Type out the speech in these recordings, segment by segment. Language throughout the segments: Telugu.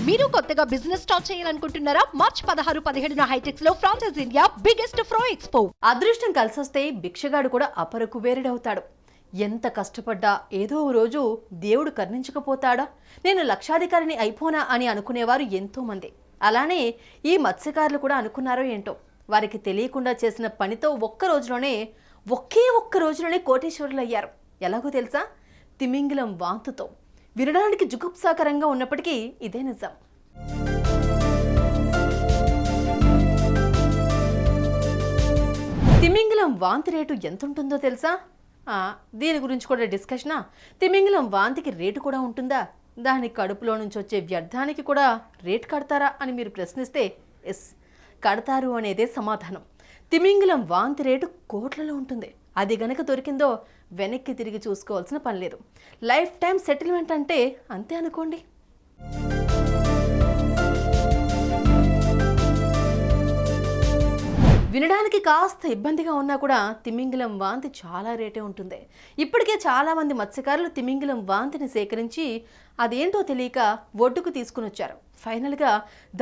మీరు కొత్తగా బిజినెస్ స్టార్ట్ చేయాలనుకుంటున్నారా? మార్చ్ 16-17 హైటెక్స్ లో ఫ్రాన్సెస్ ఇండియా బిగ్గెస్ట్ ఫ్రో ఎక్స్పో. అదృష్టం కలిసొస్తే భిక్షగాడు కూడా అపరకు వేరుడవుతాడు. ఎంత కష్టపడ్డా ఏదో ఓ రోజు దేవుడు కరుణించకపోతాడా? నేను లక్షాధికారిని అయిపోనా అని అనుకునేవారు ఎంతో మంది. అలానే ఈ మత్స్యకారులు కూడా అనుకున్నారో ఏంటో. వారికి తెలియకుండా చేసిన పనితో ఒకే ఒక్క రోజులోనే కోటీశ్వరులు అయ్యారు. ఎలాగో తెలుసా? తిమింగిలం వాంతుతో. వినడానికి జుగుప్సాకరంగా ఉన్నప్పటికీ ఇదే నిజం. తిమింగిలం వాంతి రేటు ఎంత ఉంటుందో తెలుసా? దీని గురించి కూడా డిస్కషనా? తిమింగిలం వాంతికి రేటు కూడా ఉంటుందా? దాని కడుపులో నుంచి వచ్చే వ్యర్థానికి కూడా రేటు కడతారా అని మీరు ప్రశ్నిస్తే ఎస్, కడతారు అనేదే సమాధానం. తిమింగిలం వాంతి రేటు కోట్లలో ఉంటుంది. అది గనక దొరికిందో వెనక్కి తిరిగి చూసుకోవాల్సిన పని లేదు. లైఫ్ టైం సెటిల్మెంట్ అంటే అంతే అనుకోండి. వినడానికి కాస్త ఇబ్బందిగా ఉన్నా కూడా తిమింగిలం వాంతి చాలా రేటే ఉంటుంది. ఇప్పటికే చాలామంది మత్స్యకారులు తిమింగిలం వాంతిని సేకరించి అదేంటో తెలియక ఒడ్డుకు తీసుకుని వచ్చారు. ఫైనల్గా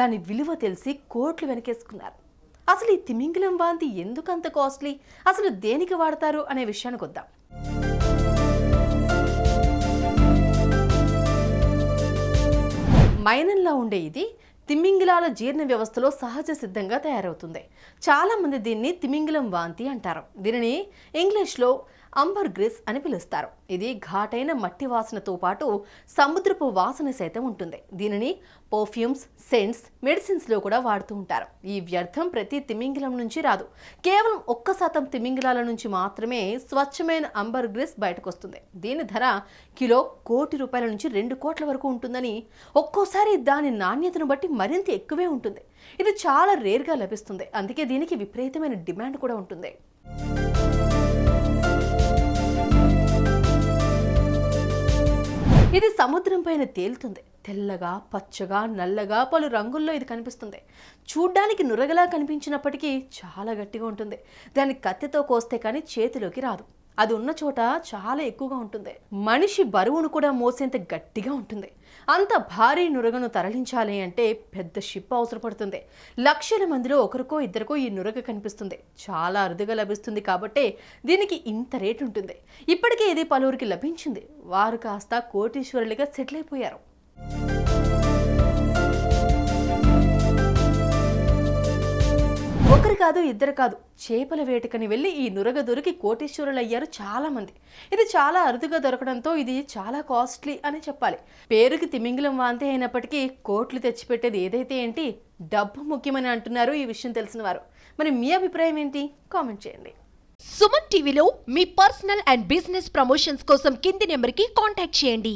దాని విలువ తెలిసి కోట్లు వెనకేసుకున్నారు. అసలు ఈ తిమింగిలం వాంతి ఎందుకు అంత కాస్ట్లీ? అసలు దేనికి వాడతారు అనే విషయానికి వద్దాం. మైనంలా ఉండే ఇది తిమింగిలాల జీర్ణ వ్యవస్థలో సహజ సిద్ధంగా తయారవుతుంది. చాలామంది దీన్ని తిమింగిలం వాంతి అంటారు. దీనిని ఇంగ్లీష్లో అంబర్గ్రిస్ అని పిలుస్తారు. ఇది ఘాటైన మట్టి వాసనతో పాటు సముద్రపు వాసన సైతం ఉంటుంది. దీనిని పర్ఫ్యూమ్స్, సెంట్స్, మెడిసిన్స్లో కూడా వాడుతూ ఉంటారు. ఈ వ్యర్థం ప్రతి తిమింగిలం నుంచి రాదు. కేవలం 1% తిమింగిలాల నుంచి మాత్రమే స్వచ్ఛమైన అంబర్గ్రిస్ బయటకు వస్తుంది. దీని ధర కిలో ₹1 కోటి నుంచి ₹2 కోట్ల వరకు ఉంటుందని, ఒక్కోసారి దాని నాణ్యతను బట్టి మరింత ఎక్కువే ఉంటుంది. ఇది చాలా రేర్గా లభిస్తుంది. అందుకే దీనికి విపరీతమైన డిమాండ్ కూడా ఉంటుంది. ఇది సముద్రం పైన తేలుతుంది. తెల్లగా, పచ్చగా, నల్లగా పలు రంగుల్లో ఇది కనిపిస్తుంది. చూడ్డానికి నురగలా కనిపించినప్పటికీ చాలా గట్టిగా ఉంటుంది. దాన్ని కత్తితో కోస్తే కానీ చేతిలోకి రాదు. అది ఉన్న చోట చాలా ఎక్కువగా ఉంటుంది. మనిషి బరువును కూడా మోసేంత గట్టిగా ఉంటుంది. అంత భారీ నురగను తరలించాలి అంటే పెద్ద షిప్ అవసరపడుతుంది. లక్షల మందిలో ఒకరికో ఇద్దరికో ఈ నురగ కనిపిస్తుంది. చాలా అరుదుగా లభిస్తుంది కాబట్టే దీనికి ఇంత రేటు ఉంటుంది. ఇప్పటికే ఇది పలువురికి లభించింది. వారు కాస్త కోటీశ్వరులుగా సెటిల్ అయిపోయారు. ఒకరు కాదు, ఇద్దరు కాదు, చేపల వేటకని వెళ్ళి ఈ నురగ దొరికి కోటీశ్వరులు అయ్యారు చాలా మంది. ఇది చాలా అరుదుగా దొరకడంతో ఇది చాలా కాస్ట్లీ అని చెప్పాలి. పేరుకి తిమింగిలం వాంతి అయినప్పటికీ కోట్లు తెచ్చిపెట్టేది ఏదైతే ఏంటి, డబ్బు ముఖ్యమని అంటున్నారు ఈ విషయం తెలిసిన వారు. మరి మీ అభిప్రాయం ఏంటి? కామెంట్ చేయండి. సుమన్ టీవీలో మీ పర్సనల్ అండ్ బిజినెస్ ప్రమోషన్స్ కోసం కింది నెంబర్కి కాంటాక్ట్ చేయండి.